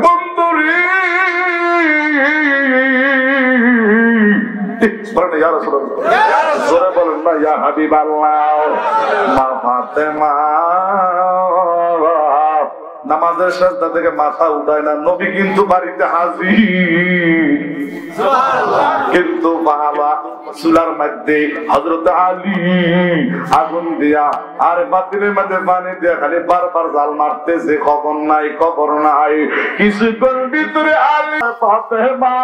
বন্ধুরে ইয়া রাসূলুল্লাহ জোরে বলেন না ইয়া হাবিবাল্লাহ মা ফাতেমা নামাজের সাজদা থেকে মাথা উঠায় না নবী কিন্তু বাড়িতে হাজির সুবহানাল্লাহ কিন্তু বাবা চুলার মধ্যে হযরত আলী আগুন দিয়া আর বাতিলের মধ্যে পানি দিয়া খালি বারবার জাল মারতেছে খবর নাই কিছুক্ষণ ভিতরে আলী ফাতেমা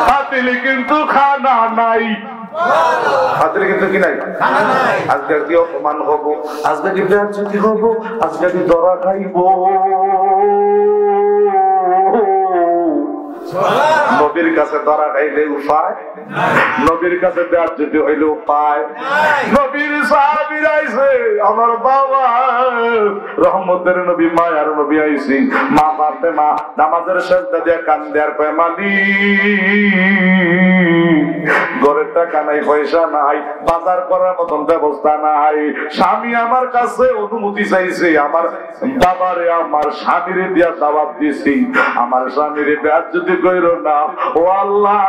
বাতিলে কিন্তু খানা নাই বাতিলে কিন্তু কি নাই আজকে কি অপমান হবো আজকে কি বেয়াজ্জতি হবো আজকে কি ধরা খাইব নবীর কাছে ধরা খাইলে উপায় নবীর কাছে বেয়াজ্জতি হইলে উপায় নবীর সাহাবীরা আইছে আমার বাবা রহমতের নবী মায়ার নবী আইছি মা ফাতেমা নামাজের সাজদা দিয়ে কান্দে আর কয় মালিক ঘরের টাকা নাই পয়সা নাই বাজার করার মতন ব্যবস্থা নাই স্বামী আমার কাছে অনুমতি চাইছে আমার বাবারে আমার স্বামীরে দিয়া দাওয়াত দিছি আমার স্বামীরে বেয়াজ্জতি কইরো না ও আল্লাহ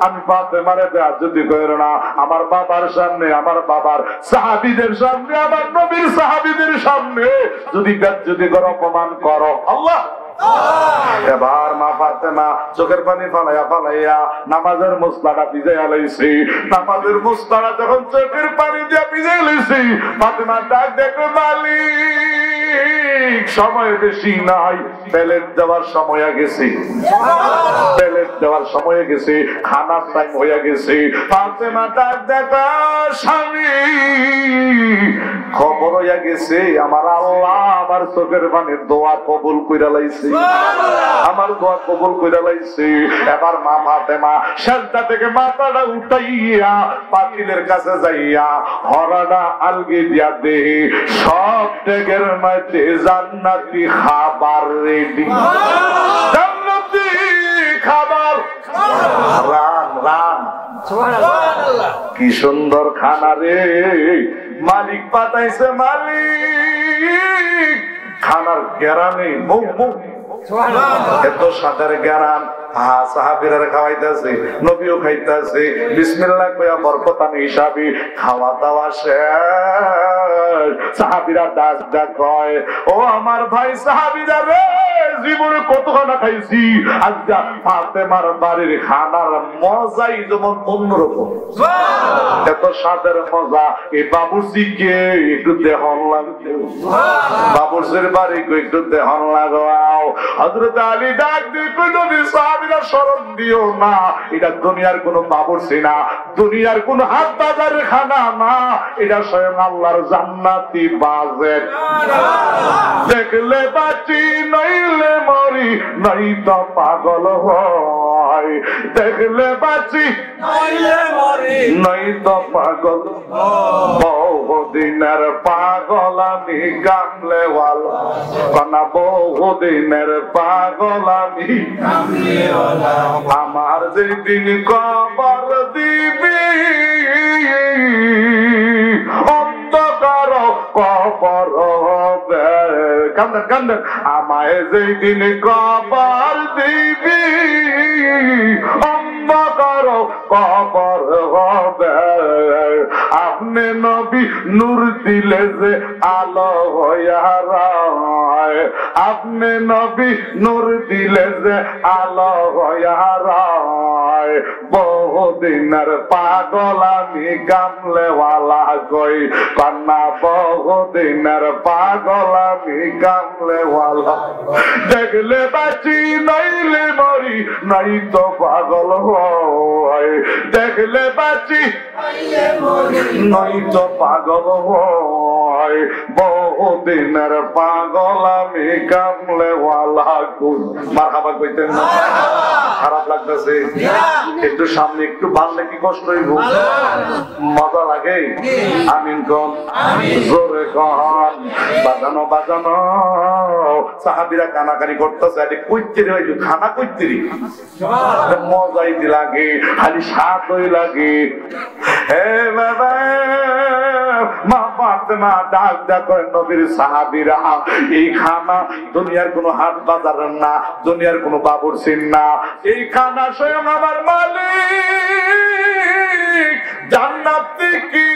আমি ফাতেমারে বেয়াজ্জতি কইরো না আমার বাবার সামনে আমার বাবার সাহাবীদের সামনে আমার নবীর সাহাবীদের সামনে যদি বেয়াজ্জতি করো অপমান করো আল্লাহ এবার মা ফাতেমা চোখের পানি ফালাইয়া নামাজের মুসলাটা ভিজাইয়া লাইছি নামাজের মুসলাটা যখন চোখের পানি দিয়া ভিজাই লাইছি ফাতেমা ডাক দেখো মালিক সময় বেশি নাই প্লেট দেওয়ার সময় গেছে প্লেট দেওয়ার সময় গেছে খানার টাইম হয়ে গেছে ফাতেমা ডাক দেখো স্বামী খবর হইয়া গেছে আমার আল্লাহ আমার চোখের পানির দোয়া কবুল কইরা লাইছে আমার দোয়া কবুল কইরা লাইছে এবার মা ফাতেমা সেজদা থেকে মাথাটা উঠাইয়া পাতিলের কাছে যাইয়া হরাটা আলগি দিয়া দে সব টেকের মধ্যে জান্নাতি খাবার রেডি জান্নাতি খাবার রান রান সুবহানাল্লাহ কি সুন্দর খানা রে মালিক পাঠাইছে মালিক খানার গ্যারানে মুখ মুখ এত সাদার গ্যারান সাহাবীরা খাওয়াইতেছে নবীও খাইতেছে বিসমিল্লাহ কইয়া বরকতানি হিসাবে খাওয়া দাওয়া শেষ সাহাবীরা ডাক কয় ও আমার ভাই সাহাবীরা রে জীবনে কত খানা খাইছি আজকে ফাতেমার বাড়ির খানার মজাই যেমন অন্যরকম এত স্বাদের মজা এই বাবুর্চিকে একটু দেহন লাগবে বাবুর্চির বাড়ি একটু দেহন লাগাও হযরত আলী ডাক দিয়ে কইল সাহাবীরা শরণ দিও না এটা দুনিয়ার কোনো বাবুর্চি না দুনিয়ার কোনো হাত বাজারের খানা না এটা স্বয়ং আল্লাহর জান্নাতি বাজেট দেখলে বাঁচি নইলে মরি নাই তো পাগল হয় দেখলে বাঁচি নইলে মরি নাই তো পাগল বহুদিনের পাগল আমি কামলেওয়ালা কানা বহুদিনের পাগল আমি কামলেওয়ালা আমার যেদিন কবর দিবি অন্ধকার কবর হবে কান্দেন কান্দেন আমায় যেদিন কবর দিবি অন্ধকার কবর হবে আপনি নবী নূর দিলে যে আলো হইয়া রায় আপনি নবী নূর দিলে যে আলো হইয়া রায় বহুদিনের পাগল আমি কামলেওয়ালা কই কন্যা বহুদিনের পাগল আমি কামলেওয়ালা দেখলে বাঁচি নইলে মরি নাই তো পাগল হয় দেখলে বাঁচি নাই তো পাগল হয় বহুদিনের পাগল আমি কামলেওয়ালা কই মারহাবা কইতেন না খারাপ লাগতেছে একটু সামনে একটু বাড়লে কি কষ্ট হইব মজা লাগে আমিন কোন জোরে কোন বাজানো বাজানো সাহাবীরা কানাকানি করতেছে আরে কইতেরি হইল খানা কইতেরি মজাই দি লাগে খালি স্বাদ হই লাগে হে বাবা মা ফাতেমা ডাক ডাক নবীর সাহাবীরা এই খানা দুনিয়ার কোনো হাট বাজারের না, দুনিয়ার কোনো বাবুর্চির না, এই খানা স্বয়ং আমার মালিক জান্নাত থেকে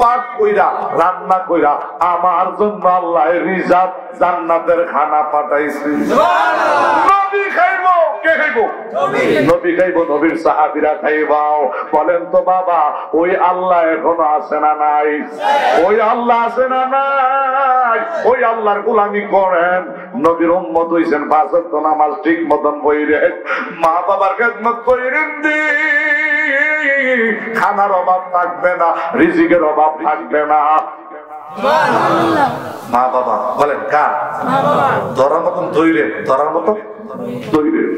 পাক কইরা রান্না কইরা আমার জন্য আল্লাহ রিজার্ভ জান্নাতের খানা পাঠাইছে। নবী খাইবো, কে খাইবো? নবী খাইবো, নবীর সাহাবীরা খাইবাও। বলেন তো বাবা, ওই আল্লাহ এখনো আছে না নাই? ওই আল্লাহ আছে না নাই? ওই আল্লাহর গোলামি করেন, নবীর উম্মত হইছেন, পাঁচ ওয়াক্ত নামাজ ঠিক মতন পড়েন, মা বাবার খেদমত কইরেন, দি খানার অভাব থাকবে না, রিজিকের অভাব থাকবে না। মা বাবা বলেন কার? ধরার মতন ধইলেন, ধরার মতন ধইলেন,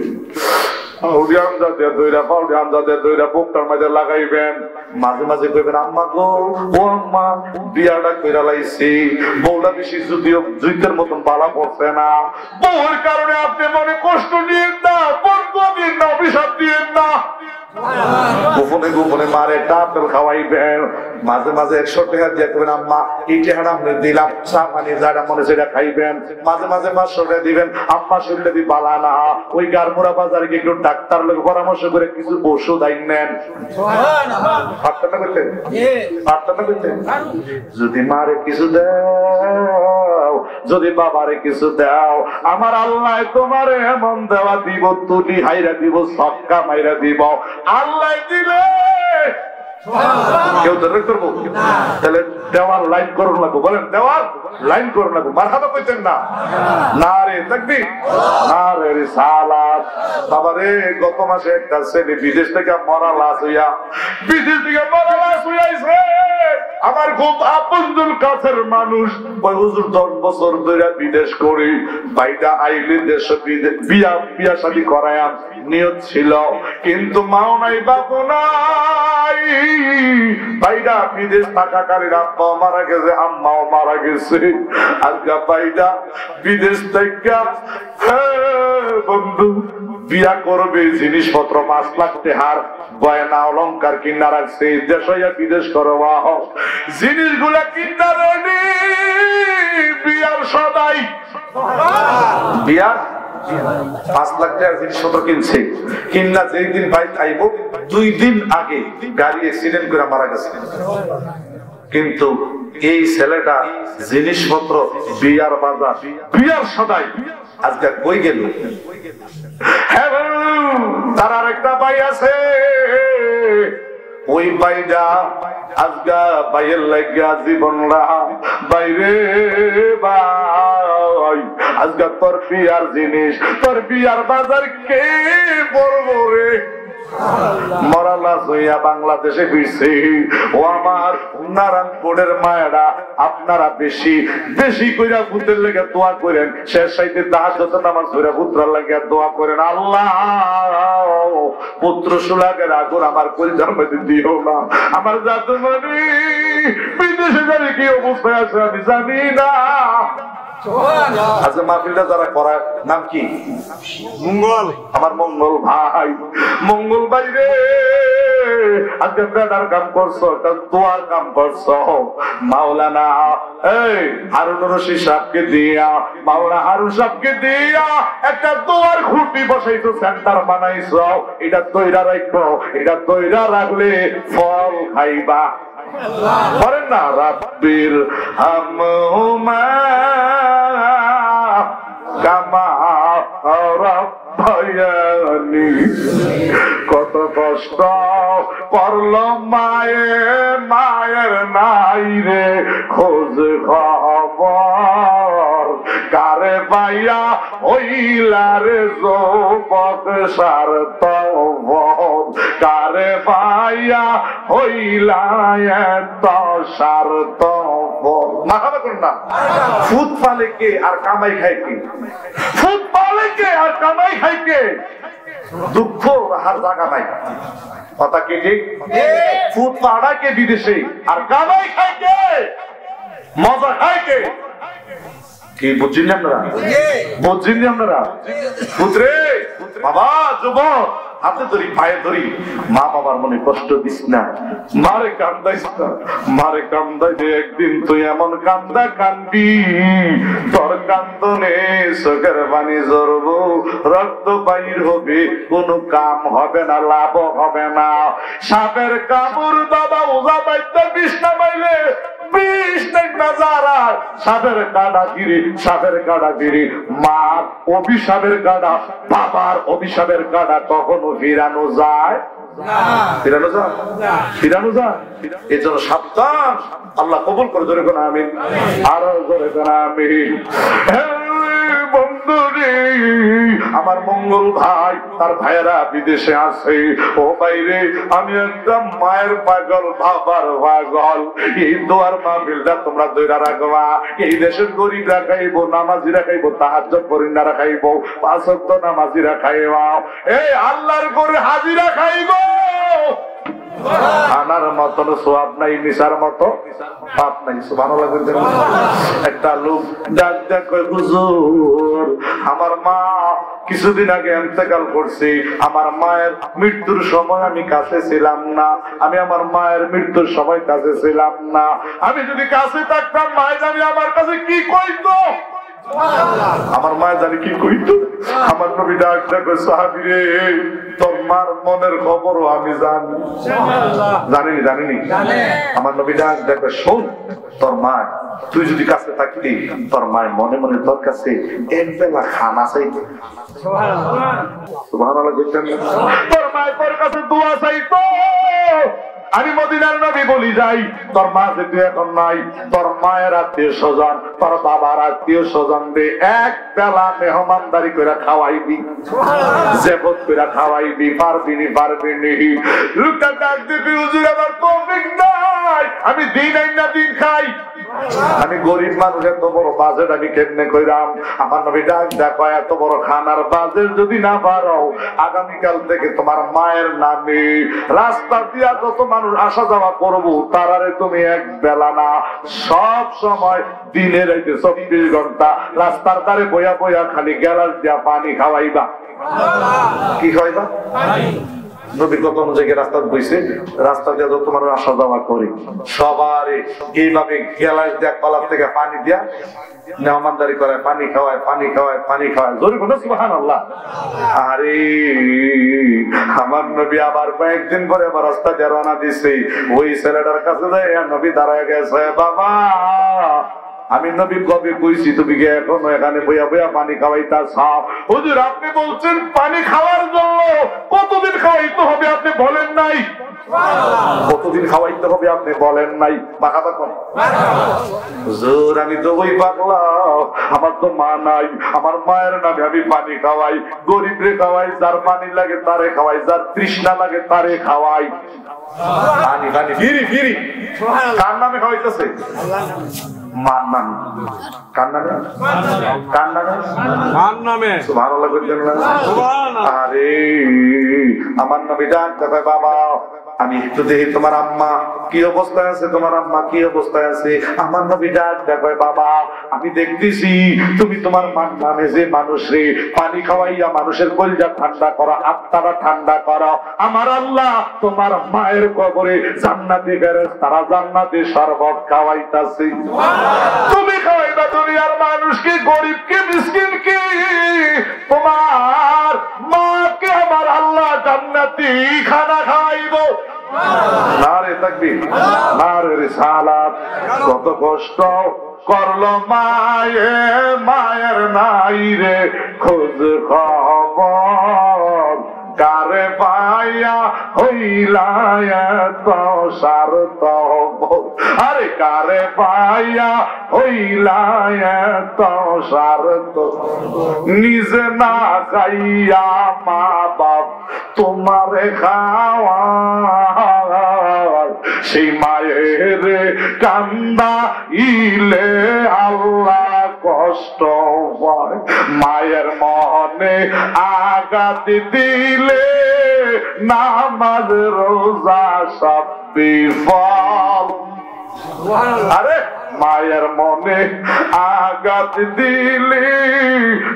লাগাইবেন। মাঝে মাঝে কইবেন আম্মা গো, ও আম্মা বিয়াটা কইরা লাইছি, বউটা বেশি যদিও যুদ্ধের মতন বালা পড়ছে না, বউর কারণে আপনি মনে কষ্ট নিয়েন না, বন্ধ দিন না, অভিশাপ দিয়েন না। গোপনে গোপনে মারে ডাবেল খাওয়াইবেন। মাঝে মাঝে 100 টাকা দিয়ে করবেন আম্মা এই টাকাটা আপনি দিলাম, চা পানি যারা মনে সেটা খাইবেন। মাঝে মাঝে 500 টাকা দিবেন, আম্মা শরীরটা দি বালা না, ওই গারমোড়া বাজারে গিয়ে একটু ডাক্তার লোক পরামর্শ করে কিছু ওষুধ আইন নেন। যদি মারে কিছু দাও, যদি বাবারে কিছু দাও, আমার আল্লাহ তোমারে এমন দেওয়া দিব, তুলি হাইরা দিব, সক্কা মাইরা দিব। আল্লাহ দিলে কেউ ধরে করবো? তাহলে দেওয়ার লাইন করুন লাগবো, বলেন দেওয়ার লাইন করুন লাগবো। মারহাবা কইতেন না? না রে তাকবীর, না রে রিসালাত। বাবা রে, গত মাসে একটা ছেলে বিদেশ থেকে মরা লাশ হইয়া, বিদেশ থেকে মরা লাশ হইয়াছে। আমার খুব আপনজন কাছের মানুষ, ওই হুজুর 10 বছর ধরে বিদেশ করি, বাইটা আইলে দেশে বিয়া শাদী করায়া নিয়ত ছিল, কিন্তু মাও নাই বাবু নাই। বাইটা বিদেশ থাকাকালীন আব্বাও মারা গেছে, আম্মাও মারা গেছে। আজকে বাইটা বিদেশ থেকে বন্ধু বিয়া করবে, জিনিসপত্র 5 লাখ টাকার গয়না অলংকার কিনা রাখছে, দেশ হইয়া বিদেশ করবা, জিনিসগুলা কিনা রেডি, বিয়ার সদাই, বিয়ার 5 লাখ টাকার জিনিসপত্র কিনছে, কিনা যেই দিন বাইক আইব 2 দিন আগে গাড়ি অ্যাক্সিডেন্ট করে মারা গেছে। কিন্তু এই ছেলেটা জিনিসপত্র, বিয়ার বাজার, বিয়ার সদাই আজকে কই গেল? তার আরেকটা ভাই আছে, ওই ভাইটা আজকা ভাইয়ের লাগিয়া জীবনরা বাইরে ভাই, আজকা তোর বিয়ার জিনিস, তোর বিয়ার বাজার কে বলবো রে? মরালা হইয়া বাংলাদেশে ফিরছে। ও আমার নারায়ণপুরের মায়েরা, আপনারা বেশি বেশি কইরা ভূতের লেগে দোয়া করেন, শেষ সাইতে তাহাজ্জুদ নামাজ পড়ে পুত্রার লাগে দোয়া করেন, আল্লাহ পুত্র সুলাগের আগুন আমার কলিজার মধ্যে দিও না। আমার জাদুমণি বিদেশে জানি কি অবস্থায় আছে আমি জানি না। আজকে মাহফিলটা যারা করার নাম কি? মঙ্গল। আমার মঙ্গল ভাই, মঙ্গল ভাই রে, আজকে বেদার কাম করছো, দোয়ার কাম করছো। মাওলানা এই হারুন রশিদ সাহেবকে দিয়া, মাওলানা হারুন সাহেবকে দিয়া একটা দোয়ার খুঁটি বসাইছো, সেন্টার বানাইছো, এটা তৈরা রাখো, এটা তৈরা রাখলে ফল খাইবা। বলেন না রাব্বির হামহুমা কামা রাব্বায়ানি। কত কষ্ট করলো মায়ে, মায়ের নাই রে খোঁজ খবর, কারে পাইয়া হইলারে যুবক সার্থ, কারে পাইয়া হইলা এত সার্থ। মাথাটা করুন না, ফুট পালে কে আর কামাই খায় কে? ফুট পালে কে আর কামাই খায় কে? দুঃখ রাহার জায়গা নাই, কথা কি ঠিক? ফুট পাড়া কে বিদেশে, আর কামাই খায় কে, মজা খায় কে? কি বুঝছেন আপনারা? বুঝছেন আপনারা? পুত্রে বাবা যুবক হাতে ধরি পায়ে ধরি, মা বাবার মনে কষ্ট দিস না, মারে কান্দাইস না, মারে কান্দাইলে একদিন তুই এমন কান্দা কান্দবি তোর কান্দনে চোখের পানি ঝরবো, রক্ত বাইর হবে, কোনো কাম হবে না, লাভ হবে না। সাপের কামড় দাদা ওজা বাইতে বিষ না পাইলে সাপের কাটা গিরি, সাপের কাটা গিরি, মার অভিশাপের কাটা, বাবার অভিশাপের কাটা কখনো ফিরানো যায়? ফিরানো যায়? ফিরানো যায়? এই জন্য সাবধান। আল্লাহ কবুল করে, জোরে কোন আমিন, আরো জোরে কোন আমিন। বন্ধুরে, আমার মঙ্গল ভাই তার ভাইয়েরা বিদেশে আছে, ও বাইরে আমি একটা মায়ের পাগল, বাবার পাগল। এই দোয়ার মাহফিলটা তোমরা দইরা রাখবা। এই দেশের গরিবরা খাইব, নামাজিরা খাইব, তাহাজ্জুদ পড়িনারা খাইব, পাঁচ ওয়াক্ত নামাজিরা খাইবা, এই আল্লাহর করে হাজিরা খাইব। আনার মতন সোয়াব নাই, নিসার মতো পাপ নাই। সুবহানাল্লাহ। একটা লোক ডাক ডাক কয়, হুজুর আমার মা কিছুদিন আগে ইন্তেকাল করছে, আমার মায়ের মৃত্যুর সময় আমি কাছে ছিলাম না, আমি আমার মায়ের মৃত্যুর সময় কাছে ছিলাম না, আমি যদি কাছে থাকতাম মায়ের জানি আমার কাছে কি কইতো, আমার মায়ের জানি কি কইতো। আমার নবী ডাক ডাক কয়, সাহাবী রে তোর মার মনের খবরও আমি জানি। জানিনি? জানিনি? আমার নবী ডাক ডাক কয়, শোন তোর মা, তুই যদি কাছে থাকতি তোর মায়ের মনে মনে তোর কাছে এক বেলা খানা চাইতো। সুবহানাল্লাহ। তোর মায়ের তোর কাছে দোয়া চাইতো। আমি মদিনার নবী বলি যাই, তোর মা যে তুই এখন নাই, তোর মায়ের আত্মীয় স্বজন, তোর বাবার আত্মীয় স্বজন রে এক বেলা মেহমানদারি করে খাওয়াইবি, জেবত করে খাওয়াইবি। পারবি নি? পারবি নি? লোকটা ডাক দিবি, হুজুর আমার তৌফিক নাই, আমি দিন আইন না দিন খাই, আমি গরিব মানুষ, এত বড় বাজেট আমি কেমনে কইরাম? আমার নবী ডাক দেখো, এত বড় খানার বাজেট যদি না পারো, আগামীকাল থেকে তোমার মায়ের নামে রাস্তা দিয়া যত মানুষ আসা যাওয়া করবো তারারে তুমি এক বেলা না, সব সময় দিনে রাইতে 24 ঘন্টা রাস্তার ধারে বইয়া বইয়া খালি গ্যালাস দিয়া পানি খাওয়াইবা। কি খাওয়াইবা? নবীর কথা অনুযায়ী রাস্তা বইছে, রাস্তা দিয়ে যত মানুষ আসা যাওয়া করে সবারই এইভাবে গ্যালাস দিয়া কলার থেকে পানি দিয়া মেহমানদারি করে, পানি খাওয়ায়, পানি খাওয়ায়, পানি খাওয়ায়। জোরে বলো সুবহানাল্লাহ। আরে আমার নবী আবার কয়েকদিন পরে আবার রাস্তা দিয়ে রওনা দিছে, ওই ছেলেটার কাছে যায়, নবী দাঁড়ায় গেছে, বাবা আমি নবী কবে কইছি তুমি কি এখনো এখানে বইয়া বইয়া পানি খাওয়াইতাছ? হুজুর আপনি বলছেন পানি খাওয়ার জন্য, কতদিন খাওয়াইতে হবে আপনি বলেন নাই? কতদিন খাওয়াইতে হবে আপনি বলেন নাই? মাখাবা কোন হুজুর আমি তো ওই পাগলা, আমার তো মা নাই, আমার মায়ের নামে আমি পানি খাওয়াই, গরিব রে খাওয়াই, যার পানি লাগে তারে খাওয়াই, যার তৃষ্ণা লাগে তারে খাওয়াই। পানি পানি ফিরি ফিরি কার নামে খাওয়াইতেছে? মার নামে। কার নামে? কার নামে? মার নামে। সুবহানাল্লাহ বলছেন না? সুবহানাল্লাহ। আরে আমার নবী ডাক দেয়, বাবা আমি একটু দেখি তোমার আম্মা কি অবস্থায় আছে, তোমার আম্মা কি অবস্থায় আছে। আমার নবী ডাক দেয়, বাবা আমি দেখতেছি তুমি তোমার মার নামে যে মানুষ রে পানি খাওয়াইয়া মানুষের কলিজা ঠান্ডা করো, আত্মারা ঠান্ডা করো। আমার আল্লাহ তোমার মায়ের কবরে জান্নাতি ফেরেশতারা জান্নাতি শরবত খাওয়াইতাছে। তুমি খাওয়াইবা দুনিয়ার মানুষকে, গরিবকে, মিসকিনকে, তোমার মাকে আমার আল্লাহ জান্নাতি খানা খাওয়াইবো। নারে তাকবীর, নারে রিসালাত। কত কষ্ট করলো মায়ে, মায়ের নাই রে খোঁজ খবর, কারে পাইয়া হইলা এত সার্থক, আরে কারে পাইয়া হইলা এত সার্থক, নিজে না খাইয়া মা বাপ তোমারে খাওয়া, সেই মায়ের কান্দা ইলে আল্লাহ কষ্ট হয়, মায়ের মনে আঘাত দিলে নামাজ রোজা সব বিফল। আরে মায়ের মনে আঘাত দিলে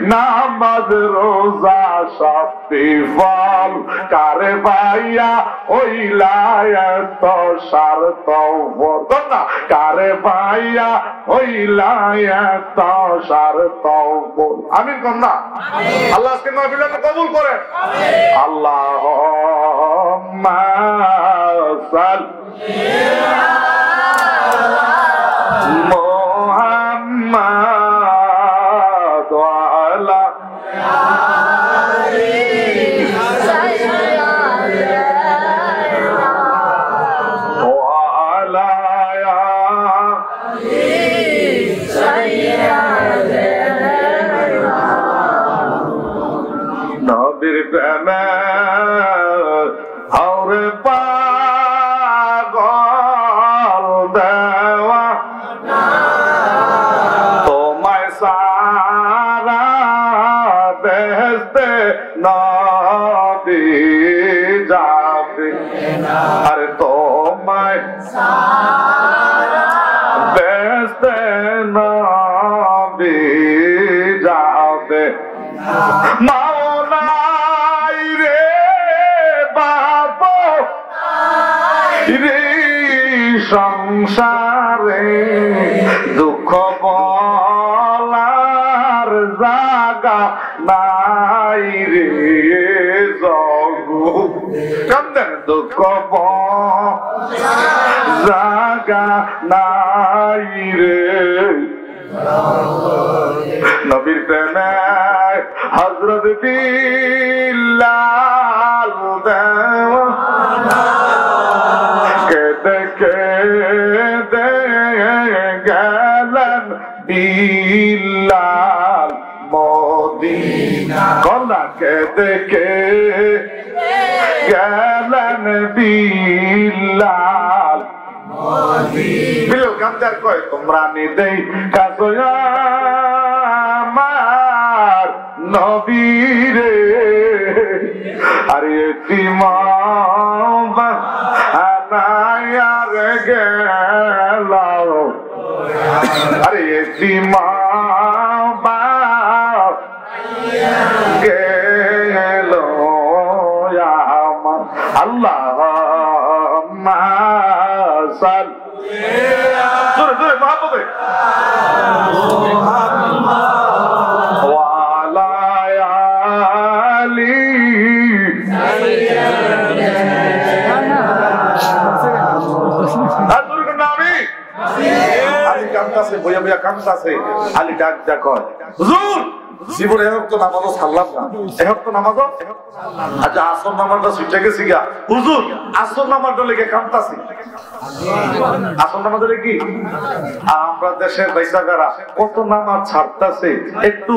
নামাজ রোজা সব বিফল কারে ভাইয়া হইলা এত স্বার্থ না কারে ভাইয়া হইলা এত স্বার্থ আমিন কর না আল্লাহ আজকে মাহফিলটা কবুল করেন আল্লাহুম্মা সাল্লি মুহাম্মাদ ওয়া আলা নবীর প্রেমে হরে পাগল দেওয়া তোমায় সারা বেহেশতে নবী যাবে আরে তোমায় সারা বেহেশতে নবী যাবে মাওলাই রে বাবা রে সংসারে দুঃখ বলার জাগা নাই রে জগু কান্দেন দুঃখ জাগা নাই রে নবীর প্রেমে হযরত বিল্লাল দেওয়ানা কেঁদে কেঁদে গেলেন বিল্লাল মদিনা কন্যা কেঁদে কেঁদে গেলেন বিল্লাল বিল্লাল কান্দার কয় তোমরা নিদেই কাজয়া আমার নবীরে আরে এতিমা আনায়ার গেল আরে এতিমা গেল আমার আল্লাহুম্মা সাল্লি জোরে জোরে মহব্বতে বইয়া বইয়া কাঁদতাছে আলী ডাক ডাক হয় হুজুর জীবনে এখন তো নামাজও ছাড়লাম না এখন তো নামাজও আচ্ছা আসর নামাজটা ছুটে গেছি গা হুজুর আসর নামাজটা লেগে কাঁদতাছি আসর নামাজের কি আমরা দেশের বাইসাগারা কত নামাজ ছাড়তাছে একটু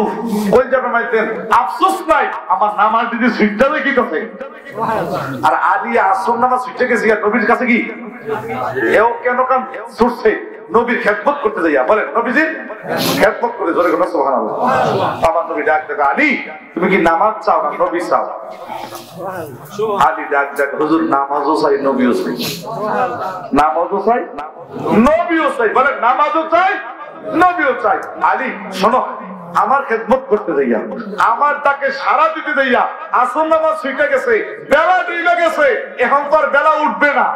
ওই জায়গা মাইতেন আফসোস নাই আমার নামাজ দিদি ছুটতে কি কথা আর আলী আসর নামাজ ছুটে গেছি গা নবীর কাছে কি এও কেন কাম ছুটছে নবীর খেদমত করতে যাইয়া বলেন নবীজির খেদমত করে জোরে করে সুবহানাল্লাহ আমার নবী ডাক ডাক আলী তুমি কি নামাজ চাও না নবী চাও আলী ডাক ডাক হুজুর নামাজও চাই নবীও চাই নামাজও চাই নবীও চাই বলেন নামাজও চাই নবীও চাই আলী শোনো আমার খেদমত করতে যাইয়া আমার তাকে সারা দিতে যাইয়া আসর নামাজ ছুটে গেছে বেলা ডুবে গেছে এখন তো আর বেলা উঠবে না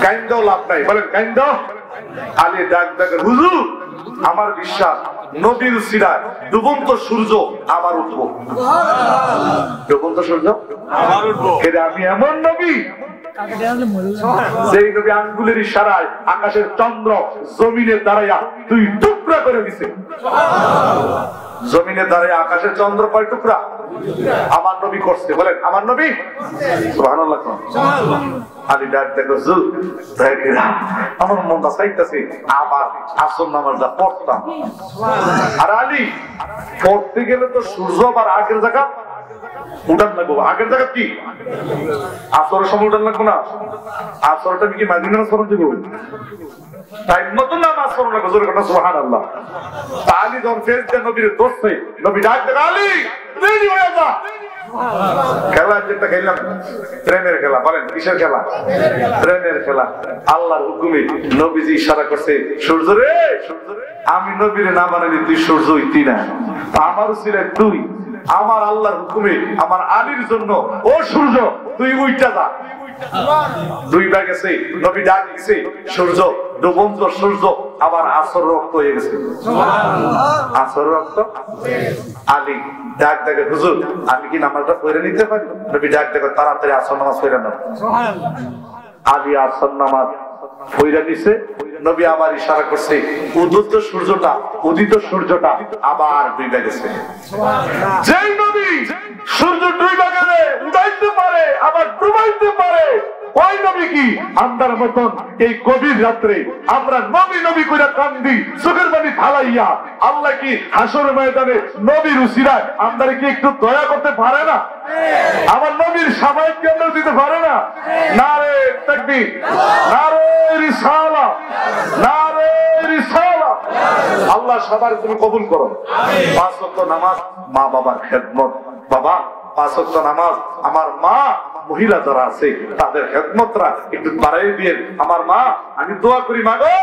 কাইন্দাও লাভ নাই বলেন কাইন্দাও আলী ডাক ডাক হুজুর আমার বিশ্বাস নবীর সিরায় ডুবন্ত সূর্য আবার উঠবো ডুবন্ত সূর্য আবার উঠবো আমি এমন নবী যেই নবী আঙ্গুলের ইশারায় আকাশের চন্দ্র জমিনে দাঁড়াইয়া দুই টুকরা করে দিছে জমিনে দাঁড়াইয়া আকাশের চন্দ্র কয় টুকরা আমার নবী করছে বলেন আমার নবী সুবহানাল্লাহ আলী ডাক দেখো আমার মনটা চাইতেছে আবার আসর নামাজটা পড়তাম আর আলী পড়তে গেলে তো সূর্য আবার আগের জায়গা উঠান লাগবো আগের জায়গা কি আসরের সময় উঠান লাগবো না আসরটা কি মাগরিব নামাজ পড়তে দেবো টাইম মতো নামাজ পড়ো না জোরে কথা সুবহানাল্লাহ আলী যখন ফেরেশতা নবীর দোস্তে নবী ডাক দেন আলী রেডি হয়ে যা খেলা যেটা খেললাম প্রেমের খেলা বলেন কিসের খেলা প্রেমের খেলা আল্লাহর হুকুমে নবীজি ইশারা করছে সূর্য রে সূর্য রে আমি নবীরে না বানাইলে তুই সূর্য হইতি না, আমারও ছিলেন তুই। আমার আল্লাহর হুকুমে আমার আলীর জন্য ও সূর্য তুই উইটা যা। 2 বার গেছে, নবী ডাক দিছে, সূর্য ডুবন্ত সূর্য আবার আসর রক্ত হয়ে গেছে। আসর রক্ত। আলী ডাক দেখে, হুজুর আমি কি নামাজটা পড়ে নিতে পারি? নবী ডাক দেখে, তাড়াতাড়ি আসর নামাজ পড়ে না। আলী আসর নামাজ পড়ে নিছে। নবী আবার ইশারা করছে, উদিত সূর্যটা আবার ডুবে গেছে। যেই নবী সূর্য ডুবে গেলে উঠাইতে পারে আবার ডুবাইতে পারে, ওই নবী কি আমরার মতন এই গভীর রাত্রে আমরা নবী কইরা কান্দি চোখের পানি ঢালাইয়া, আল্লাহ কি হাসরের ময়দানে নবীর উসিলায় আমরারে কি একটু দয়া করতে পারে না? আমার নবীর সাফায়াত কি আমরা দিতে পারে না? নারে তাকবীর, নারে রিসালাত, নারে রিসালাত। আল্লাহ সবার তুমি কবুল করো। 5 ওয়াক্ত নামাজ মা বাবার খেদমত। বাবা 5 ওয়াক্ত নামাজ আমার মা মহিলা যারা আছে তাদের খেদমতরা একটু বাড়াই দিয়ে, আমার মা আমি দোয়া করি মা গো,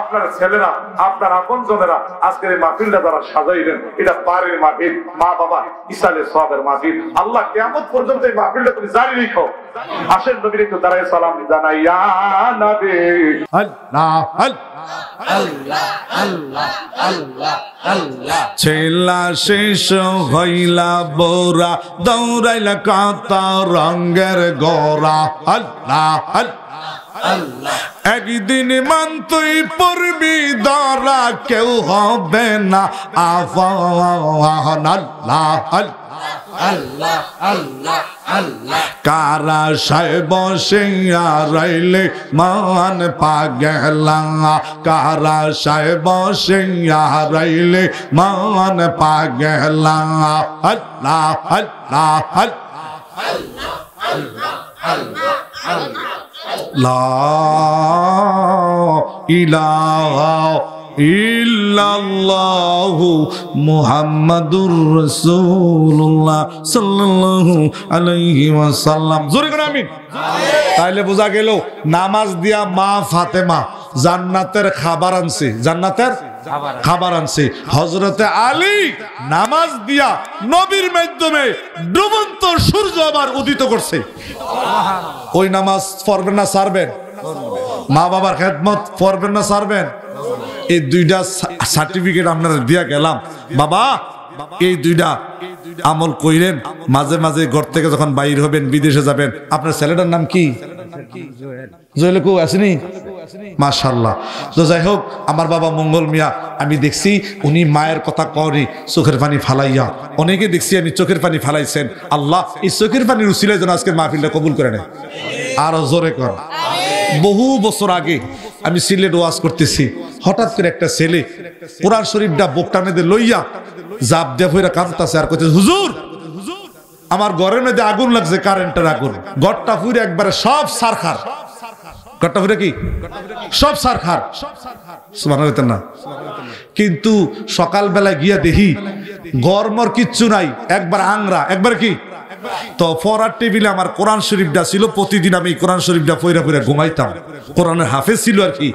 আপনার ছেলেরা আপনার আপন জনেরা আজকের এই মাহফিলটা যারা সাজাইলেন, এটা বাড়ির মাহফিল, মা বাবা ইসালে সওয়াবের মাহফিল। আল্লাহ কিয়ামত পর্যন্ত এই মাহফিলটা তুমি জারি রেখো। আসেন নবীর একটু দাঁড়ায় সালাম জানাই, ইয়া নবী আল্লাহ আল্লাহ আল্লাহ আল্লাহ আল্লাহ। ছেলা শেষ হইলা বোরা, দৌড়াইলা কত রঙের গোরা। আল্লাহ আল্লাহ। একদিন মান তুই পড়বি ধরা, কেউ হবে না আফান। আল্লাহ আল্লাহ আল্লাহ আল্লাহ। কারা সাহেব বসিয়া রইলে মান পাগলা, কারা সাহেব বসিয়া রইলে মান পাগলা। আল্লাহ আল্লাহ আল্লাহ। লা ইলাহা ইল্লাল্লাহু মুহাম্মাদুর রাসূলুল্লাহ সাল্লাল্লাহু আলাইহি ওয়াসাল্লাম। জোরে করে আমিন। তাইলে বোঝা গেল নামাজ দিয়া মা ফাতেমা জান্নাতের খাবার আনছে, জান্নাতের খাবার আনছে। হযরতে আলী নামাজ দিয়া নবীর মাধ্যমে ডুবন্ত সূর্য আবার উদিত করছে। ওই নামাজ পড়বেন না ছাড়বেন? মা বাবার খেদমত পড়বেন না ছাড়বেন? এই 2টা সার্টিফিকেট আপনারা দিয়া গেলাম। বাবা এই 2টা আমল কইরেন, মাঝে মাঝে ঘর থেকে যখন বাইর হবেন, বিদেশে যাবেন। আপনার ছেলেটার নাম কি? জোয়েল কো আসেনি? মাশাআল্লাহ। তো যাই হোক, আমার বাবা মঙ্গল মিয়া আমি দেখছি উনি মায়ের কথা করি চোখের পানি ফালাইয়া, অনেকে দেখছি আমি চোখের পানি ফালাইছেন। আল্লাহ এই চোখের পানির উসিলায় যেন আজকের মাহফিলটা কবুল করে নেয়। আরো জোরে কর। বহু বছর আগে আমি সিলেট ওয়াজ করতেছি, হঠাৎ করে একটা ছেলে কোরআন শরীফটা বুকটার মধ্যে লইয়া জাপ দিয়া ফইরা কাঁদতাছে আর কইতেছে, হুজুর আমার ঘরের মধ্যে আগুন লাগছে, কারেন্টের আগুন, ঘরটা ফুরে একবারে সব সারখার। ঘরটা ফুরে কি সব সারখার। সুবহানাল্লাহ না। কিন্তু সকালবেলা গিয়া দেখি গরমর কিচ্ছু নাই, একবার আংরা, একবার কি। তো পড়ার টেবিলে আমার কোরআন শরীফটা ছিল, প্রতিদিন আমি কোরআন শরীফটা পইরা পইরা ঘুমাইতাম, কোরআনের হাফেজ ছিল আর কি।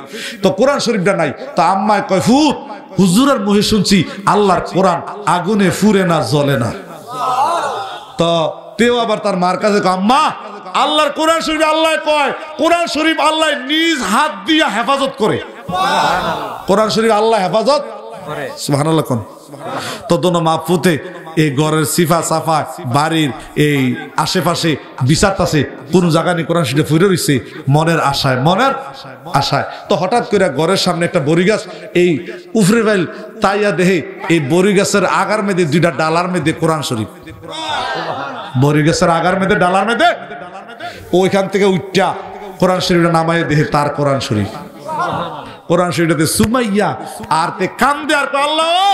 তো কোরআন শরীফটা নাই, তো আম্মায় কয়, ফুট হুজুরের মুখে শুনছি আল্লাহর কোরআন আগুনে ফুরে না জ্বলে না। তো তেও আবার তার মার কাছে কয়, আম্মা আল্লাহর কোরআন শরীফ আল্লাহ কয়, কোরআন শরীফ আল্লাহ নিজ হাত দিয়া হেফাজত করে। কোরআন শরীফ আল্লাহ হেফাজত করে। সুবহানাল্লাহ কোন। তো দোনো মা পুতে এই ঘরের সিফা সাফা বাড়ির এই আশেপাশে বিচারতাছে, কোন জায়গা নিয়ে কোরআন শরীফে ফুরে রইছে মনের আশায়, মনের আশায়। তো হঠাৎ করে ঘরের সামনে একটা বড়ি গাছ, এই উফরে বাইল তাইয়া দেহে এই বড়ি গাছের আগার মেয়েদের 2টা ডালার মেয়েদের কোরআন শরীফ। বড়ি গাছের আগার মেয়েদের ডালার মেয়েদের ওইখান থেকে উঠা কোরআন শরীফটা নামায় দেহে তার কোরআন শরীফ। কোরআন শরীফটাতে সুমাইয়া আর তে কান্দে আর আল্লাহ,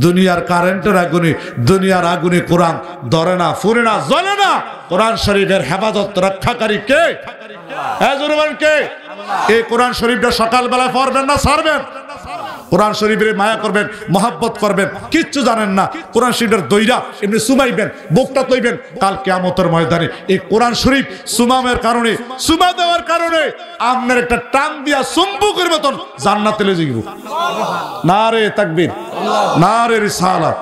দুনিয়ার কারেন্টের আগুনে, দুনিয়ার আগুনে কোরআন ধরে না, ফুরে না, জ্বলে না। কোরআন শরীফের হেফাজত রক্ষাকারী কে? কে? এই কোরআন শরীফটা সকালবেলায় পড়বেন না ছাড়বেন? কোরআন শরীফের মায়া করবেন, মহাব্বত করবেন, কিচ্ছু জানেন না। কোরআন শরীফের দইরা এমনি সুমাইবেন, বুকটা তৈবেন, কাল কিয়ামতের ময়দানে এই কোরআন শরীফ সুমামের কারণে, সুমা দেওয়ার কারণে আপনার একটা টান দিয়া চুম্বকের মতন জান্নাতে লয়ে যাইব। নারে তাকবীর, নারে রিসালাত।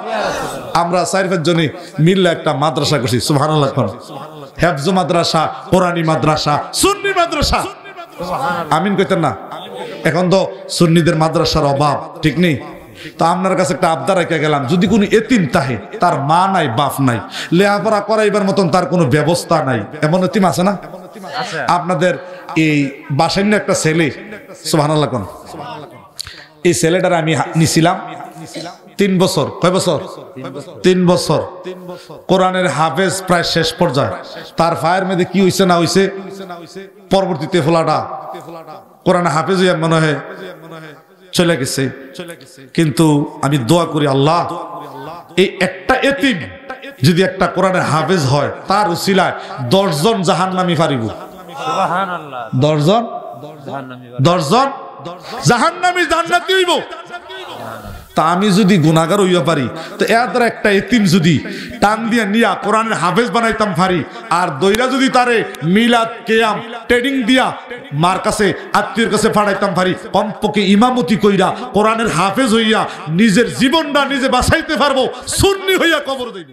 আমরা 4-5 জনে মিললে একটা মাদ্রাসা করছি, সুবহানাল্লাহ। হেফজ মাদ্রাসা, কোরআনী মাদ্রাসা, সুন্নি মাদ্রাসা। আমিন কইতেন না? এখন তো সুন্নিদের মাদ্রাসার অভাব, ঠিক নেই? তো আপনার কাছে একটা আবদার রেখে গেলাম, যদি কোনো এতিম তাহে, তার মা নাই, বাপ নাই, লেখাপড়া করাইবার মতন তার কোনো ব্যবস্থা নাই, এমন এতিম আছে না? আপনাদের এই বাসান্য একটা ছেলে, সুবহানাল্লাহ কোন, এই ছেলেটার আমি নিছিলাম 3 বছর। কয় বছর? 3 বছর। কোরআনের হাফেজ প্রায় শেষ পর্যায়ে। তার ফায়ের মধ্যে কি হইছে না হইছে, পরবর্তীতে ফোলাটা কোরআনে হাফেজ হইয়া মনে হয় চলে গেছে। কিন্তু আমি দোয়া করি, আল্লাহ এই একটা এতিম যদি একটা কোরআনের হাফেজ হয়, তার উসিলায় 10 জন জাহান্নামী পারিব। সুবহানাল্লাহ। 10 জন জাহান্নামী জান্নাতি হইব। তা আমি যদি গুনাহগার হইয়া পারি, তো এর দ্বারা একটা এতিম যদি টান দিয়া নিয়া কোরআনের হাফেজ বানাইতাম পারি, আর দইরা যদি তারে মিলাদ কিয়াম ট্রেনিং দিয়া মার কাছে, আত্মীয়ের কাছে পাঠাইতাম পারি, কমপক্ষে ইমামতি কইরা কোরআনের হাফেজ হইয়া নিজের জীবনটা নিজে বাঁচাইতে পারবো, সুন্নি হইয়া কবর দেব।